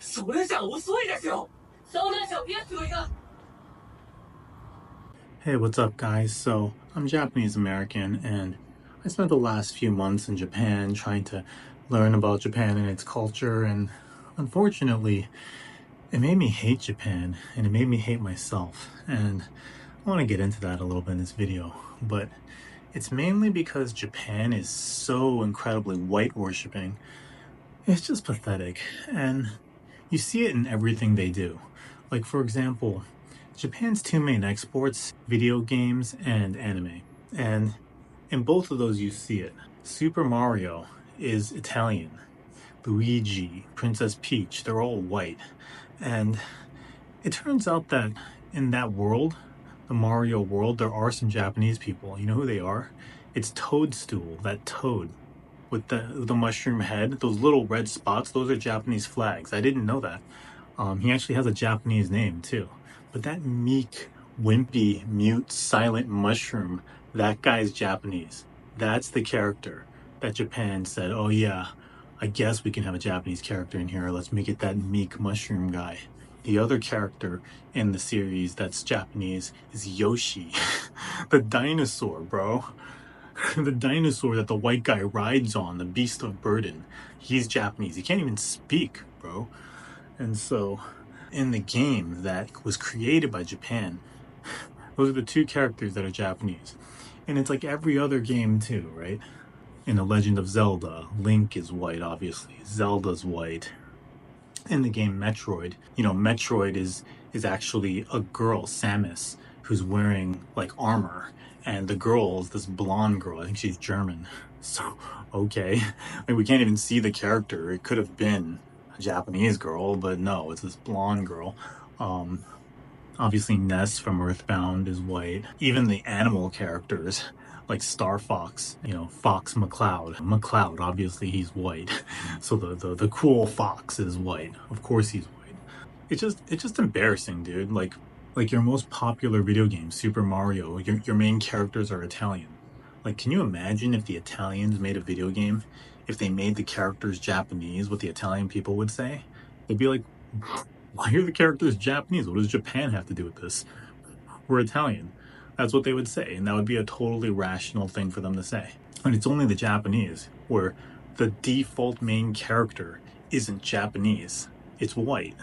それじゃ遅いですよ。遭難者を増やすつもりが。 Hey, what's up, guys? So, I'm Japanese American, and I spent the last few months in Japan trying to learn about Japan and its culture, and unfortunately, it made me hate Japan, and it made me hate myself. And I want to get into that a little bit in this video, but it's mainly because Japan is so incredibly white worshipping. It's just pathetic, and you see it in everything they do. Like, for example, Japan's two main exports, video games and anime. And in both of those you see it. Super Mario is Italian. Luigi, Princess Peach, they're all white. And it turns out that in that world, the Mario world, there are some Japanese people. You know who they are? It's Toadstool, that toad with the mushroom head. Those little red spots, those are Japanese flags. I didn't know that. He actually has a Japanese name too. But that meek, wimpy, mute, silent mushroom, that guy's Japanese. That's the character that Japan said, oh yeah, I guess we can have a Japanese character in here. Let's make it that meek mushroom guy. The other character in the series that's Japanese is Yoshi, the dinosaur, bro. The dinosaur that the white guy rides on, the beast of burden. He's Japanese. He can't even speak, bro. And so, in the game that was created by Japan, those are the two characters that are Japanese. And it's like every other game too, right? In The Legend of Zelda, Link is white, obviously. Zelda's white. In the game Metroid, you know, Metroid is actually a girl, Samus, who's wearing like armor. And the girl is this blonde girl. I think she's German. So, okay. Like, we can't even see the character. It could have been a Japanese girl, but no, it's this blonde girl. Obviously Ness from Earthbound is white. Even the animal characters, like Star Fox, you know, Fox McCloud. McCloud, obviously he's white. So the cool fox is white. Of course he's white. It's just embarrassing, dude. Like your most popular video game, Super Mario, your main characters are Italian. Like, can you imagine if the Italians made a video game, if they made the characters Japanese, what the Italian people would say? They'd be like, why are the characters Japanese? What does Japan have to do with this? We're Italian. That's what they would say, and that would be a totally rational thing for them to say. And it's only the Japanese where the default main character isn't Japanese. It's white.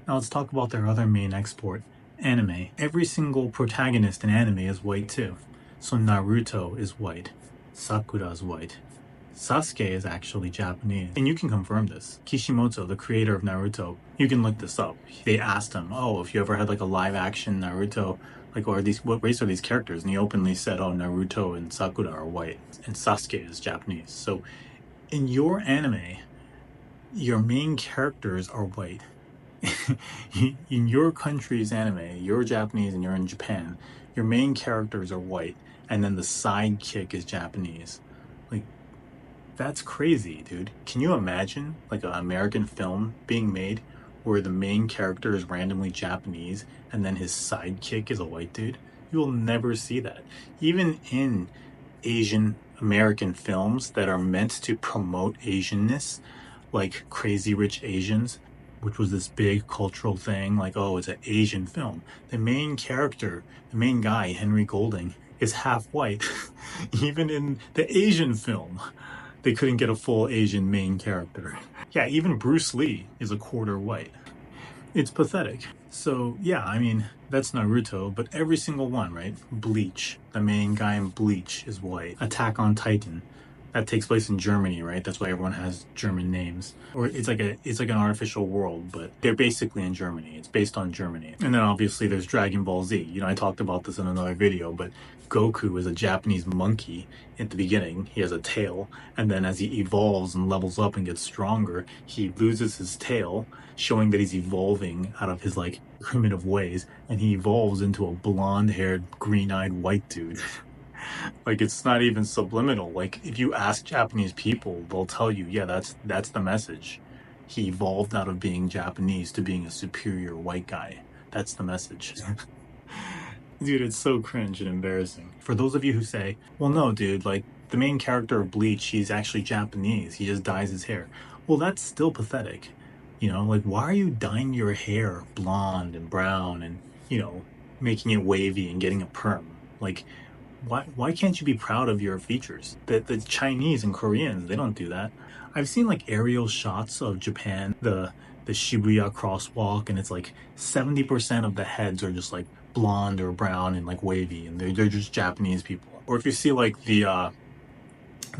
Now let's talk about their other main export, anime. Every single protagonist in anime is white too. So Naruto is white. Sakura's white. Sasuke is actually Japanese. And you can confirm this. Kishimoto, the creator of Naruto, you can look this up. They asked him, oh, if you ever had like a live action Naruto, like, what race are these characters? And he openly said, oh, Naruto and Sakura are white. And Sasuke is Japanese. So in your anime, your main characters are white. In your country's anime, you're Japanese and you're in Japan, your main characters are white, and then the sidekick is Japanese. Like, that's crazy, dude. Can you imagine like an American film being made where the main character is randomly Japanese and then his sidekick is a white dude? You will never see that. Even in Asian American films that are meant to promote Asianness, like Crazy Rich Asians, which was this big cultural thing, like, oh, it's an Asian film. The main character, the main guy, Henry Golding, is half white. Even in the Asian film, they couldn't get a full Asian main character. Yeah, even Bruce Lee is a quarter white. It's pathetic. So yeah, I mean, that's Naruto, but every single one, right? Bleach, the main guy in Bleach is white. Attack on Titan, that takes place in Germany, right? That's why everyone has German names. Or it's like an artificial world, but they're basically in Germany. It's based on Germany. And then obviously there's Dragon Ball Z. You know, I talked about this in another video, but Goku is a Japanese monkey at the beginning. He has a tail, and then as he evolves and levels up and gets stronger, he loses his tail, showing that he's evolving out of his like primitive ways, and he evolves into a blonde-haired, green-eyed white dude. Like, it's not even subliminal. Like, if you ask Japanese people, they'll tell you, yeah, that's the message. He evolved out of being Japanese to being a superior white guy. That's the message. Dude, it's so cringe and embarrassing. For those of you who say, well, no, dude, like, the main character of Bleach, he's actually Japanese. He just dyes his hair. Well, that's still pathetic. Like, why are you dyeing your hair blonde and brown and, making it wavy and getting a perm? Like, why can't you be proud of your features? The Chinese and Koreans, they don't do that. I've seen like aerial shots of Japan, the Shibuya crosswalk, and it's like 70% of the heads are just like blonde or brown and like wavy, and they're just Japanese people. Or if you see like the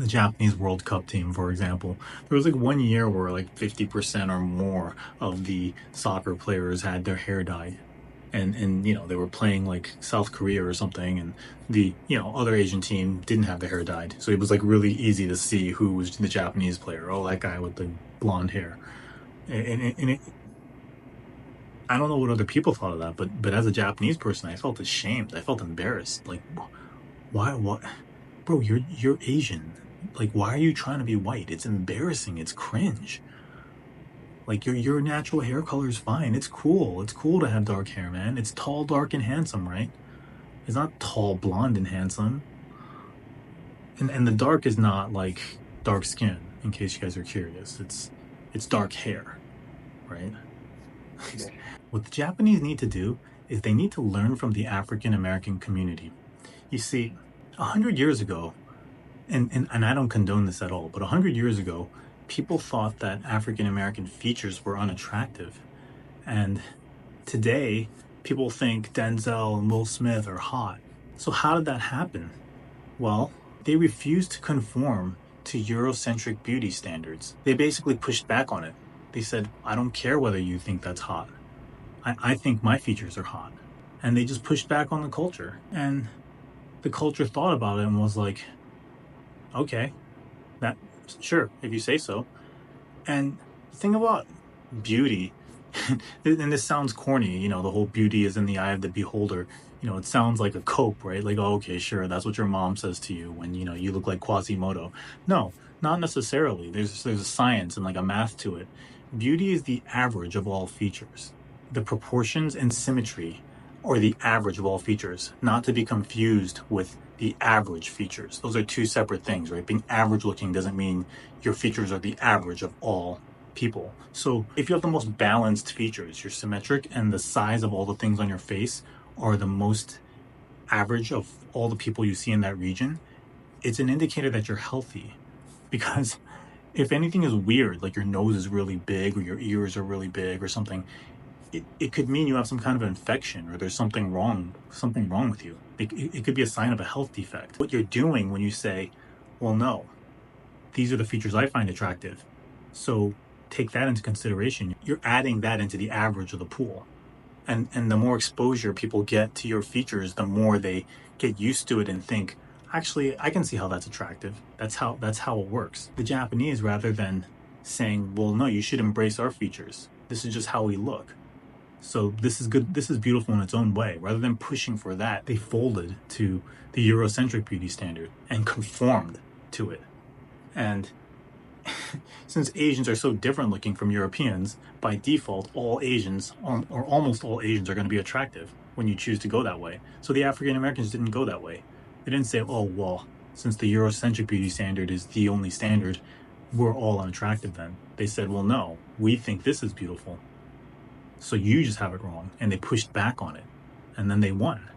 Japanese World Cup team, for example, there was like one year where like 50% or more of the soccer players had their hair dyed. And they were playing like South Korea or something, and the other Asian team didn't have their hair dyed, so it was like really easy to see who was the Japanese player. Oh, that guy with the blonde hair. I don't know what other people thought of that, but as a Japanese person, I felt ashamed. I felt embarrassed. Like, why? What, bro? You're Asian. Like, why are you trying to be white? It's embarrassing. It's cringe. Like, your natural hair color is fine. It's cool. It's cool to have dark hair, man. It's tall, dark, and handsome, right? It's not tall, blonde, and handsome. And the dark is not like dark skin, in case you guys are curious. It's dark hair, right? What the Japanese need to do is they need to learn from the African American community. You see, 100 years ago, and I don't condone this at all, but 100 years ago, people thought that African American features were unattractive. And today, people think Denzel and Will Smith are hot. So how did that happen? Well, they refused to conform to Eurocentric beauty standards. They basically pushed back on it. They said, I don't care whether you think that's hot. I think my features are hot. And they just pushed back on the culture. And the culture thought about it and was like, okay, that, sure, if you say so. And the thing about beauty, and this sounds corny, the whole beauty is in the eye of the beholder. It sounds like a cope, right? Like, oh, okay, sure, that's what your mom says to you when, you look like Quasimodo. No, not necessarily. There's a science and like a math to it. Beauty is the average of all features. The proportions and symmetry are the average of all features, not to be confused with the average features. Those are two separate things, right? Being average looking doesn't mean your features are the average of all people. So if you have the most balanced features, you're symmetric, and the size of all the things on your face are the most average of all the people you see in that region, it's an indicator that you're healthy. Because if anything is weird, like your nose is really big or your ears are really big or something, it could mean you have some kind of infection or there's something wrong with you. It could be a sign of a health defect. What you're doing when you say, well, no, these are the features I find attractive, so take that into consideration. You're adding that into the average of the pool. And the more exposure people get to your features, the more they get used to it and think, actually, I can see how that's attractive. That's how it works. The Japanese, rather than saying, well, no, you should embrace our features, this is just how we look, so this is good, this is beautiful in its own way, rather than pushing for that, they folded to the Eurocentric beauty standard and conformed to it. And since Asians are so different looking from Europeans, by default, all Asians, or almost all Asians, are going to be attractive when you choose to go that way. So the African Americans didn't go that way. They didn't say, oh, well, since the Eurocentric beauty standard is the only standard, we're all unattractive then. They said, well, no, we think this is beautiful, so you just have it wrong. And they pushed back on it, and then they won.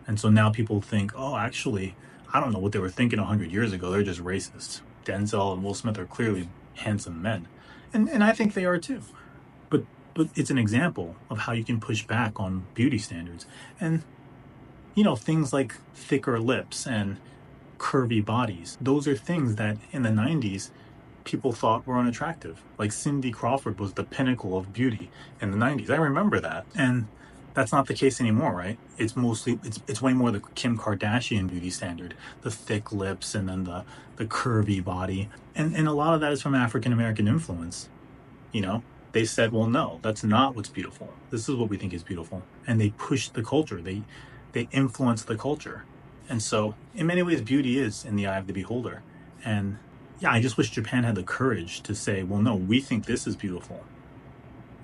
And so now people think, oh, actually, I don't know what they were thinking 100 years ago. They're just racist. Denzel and Will Smith are clearly handsome men. And I think they are too. But it's an example of how you can push back on beauty standards. And, things like thicker lips and curvy bodies, those are things that in the 90s, people thought were unattractive. Like Cindy Crawford was the pinnacle of beauty in the 90s. I remember that. And that's not the case anymore, right? It's way more the Kim Kardashian beauty standard, the thick lips and then the curvy body. And a lot of that is from African American influence. They said, well, no, that's not what's beautiful. This is what we think is beautiful. And they pushed the culture. They influenced the culture. And so in many ways, beauty is in the eye of the beholder. And yeah, I just wish Japan had the courage to say, well, no, we think this is beautiful.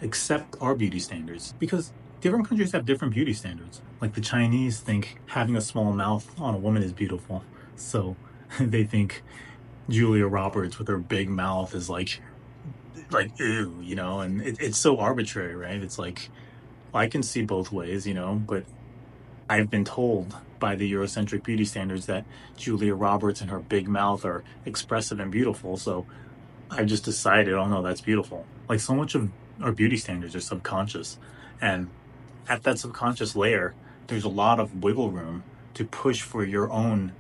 Accept our beauty standards. Because different countries have different beauty standards. Like the Chinese think having a small mouth on a woman is beautiful. So they think Julia Roberts with her big mouth is like like, ew, and it's so arbitrary, right? It's like, well, I can see both ways, but I've been told by the Eurocentric beauty standards that Julia Roberts and her big mouth are expressive and beautiful. So I've just decided, oh no, that's beautiful. Like so much of our beauty standards are subconscious. And at that subconscious layer, there's a lot of wiggle room to push for your own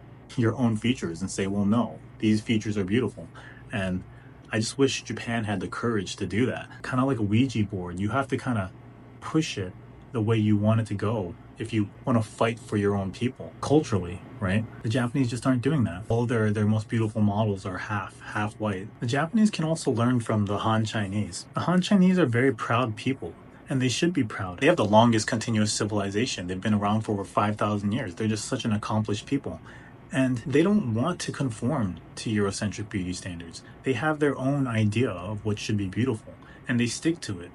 features and say, well, no, these features are beautiful. And I just wish Japan had the courage to do that. Kind of like a Ouija board, you have to kind of push it the way you want it to go if you want to fight for your own people culturally, right? The Japanese just aren't doing that. All their most beautiful models are half white. The Japanese can also learn from the Han Chinese. The Han Chinese are very proud people, and they should be proud. They have the longest continuous civilization. They've been around for over 5,000 years. They're just such an accomplished people. And they don't want to conform to Eurocentric beauty standards. They have their own idea of what should be beautiful, and they stick to it.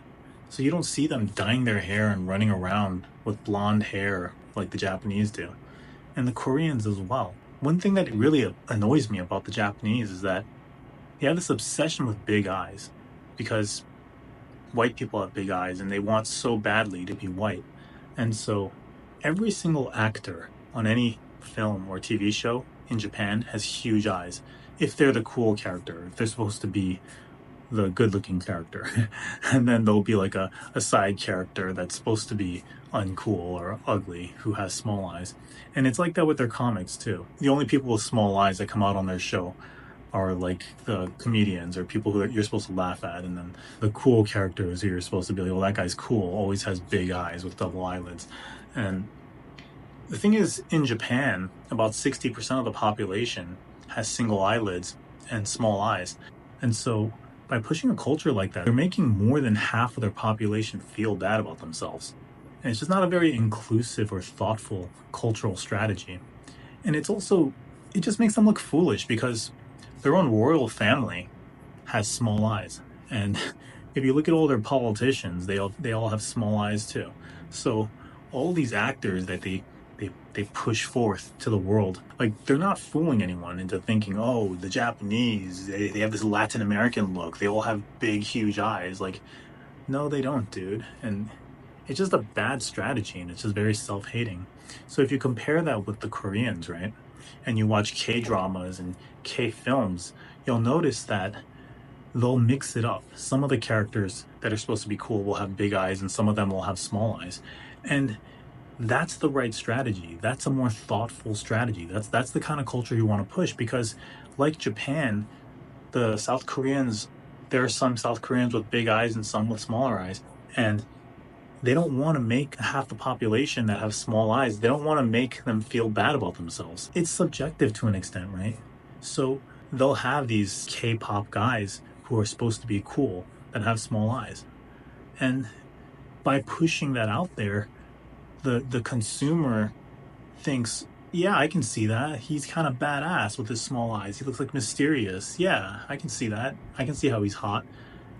So you don't see them dyeing their hair and running around with blonde hair like the Japanese do. And the Koreans as well. One thing that really annoys me about the Japanese is that they have this obsession with big eyes, because white people have big eyes and they want so badly to be white. And so every single actor on any film or TV show in Japan has huge eyes. If they're the cool character, if they're supposed to be the good looking character. And then there'll be like a side character that's supposed to be uncool or ugly who has small eyes. And it's like that with their comics too. The only people with small eyes that come out on their show are like the comedians or people who you're supposed to laugh at. And then the cool characters who you're supposed to be like, well, that guy's cool, always has big eyes with double eyelids. And the thing is, in Japan, about 60% of the population has single eyelids and small eyes. And so by pushing a culture like that, they're making more than half of their population feel bad about themselves. And it's just not a very inclusive or thoughtful cultural strategy. And it just makes them look foolish because their own royal family has small eyes. And if you look at all their politicians, they all have small eyes too. So all these actors that they push forth to the world, like they're not fooling anyone into thinking, oh, the Japanese, they have this Latin American look, they all have big huge eyes. Like, no, they don't, dude. And it's just a bad strategy, and it's just very self-hating. So if you compare that with the Koreans, right, and you watch K-dramas and K-films, you'll notice that they'll mix it up. Some of the characters that are supposed to be cool will have big eyes, and some of them will have small eyes. And that's the right strategy. That's a more thoughtful strategy. That's the kind of culture you want to push, because like Japan, the South Koreans, there are some South Koreans with big eyes and some with smaller eyes. And they don't want to make half the population that have small eyes, they don't want to make them feel bad about themselves. It's subjective to an extent, right? So they'll have these K-pop guys who are supposed to be cool that have small eyes. And by pushing that out there, the consumer thinks, yeah, I can see that. He's kind of badass with his small eyes. He looks like mysterious. Yeah, I can see that. I can see how he's hot.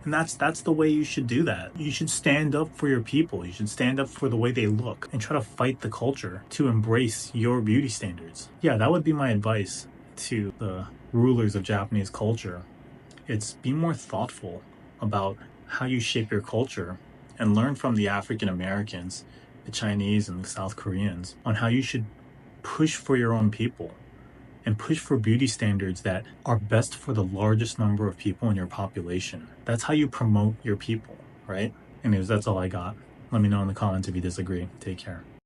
And that's the way you should do that. You should stand up for your people. You should stand up for the way they look and try to fight the culture to embrace your beauty standards. Yeah, that would be my advice to the rulers of Japanese culture. It's be more thoughtful about how you shape your culture and learn from the African Americans, the Chinese, and the South Koreans on how you should push for your own people and push for beauty standards that are best for the largest number of people in your population. That's how you promote your people, right? Anyways, that's all I got. Let me know in the comments if you disagree. Take care.